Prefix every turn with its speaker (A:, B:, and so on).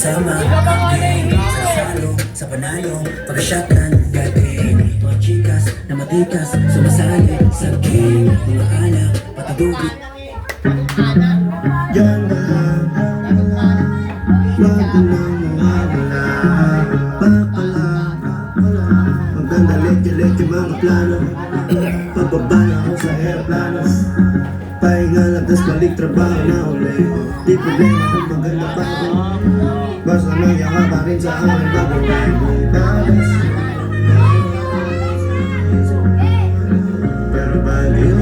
A: Sama-sama ang game, sa salo, sa panalo, pag-shotgun, gagawin. Mga chikas na matikas, sumasali sa game. Mga alak, patadugit.
B: Yan na lang, wag ko nang mawawala. Maganda leke-leke mga plano. Pababa na ako sa aeroplano. Pahinga lang, tas balik trabaho na uli. Di problema kung maganda pa ako. Basta naiyak ka rin sa akin bago pero bagay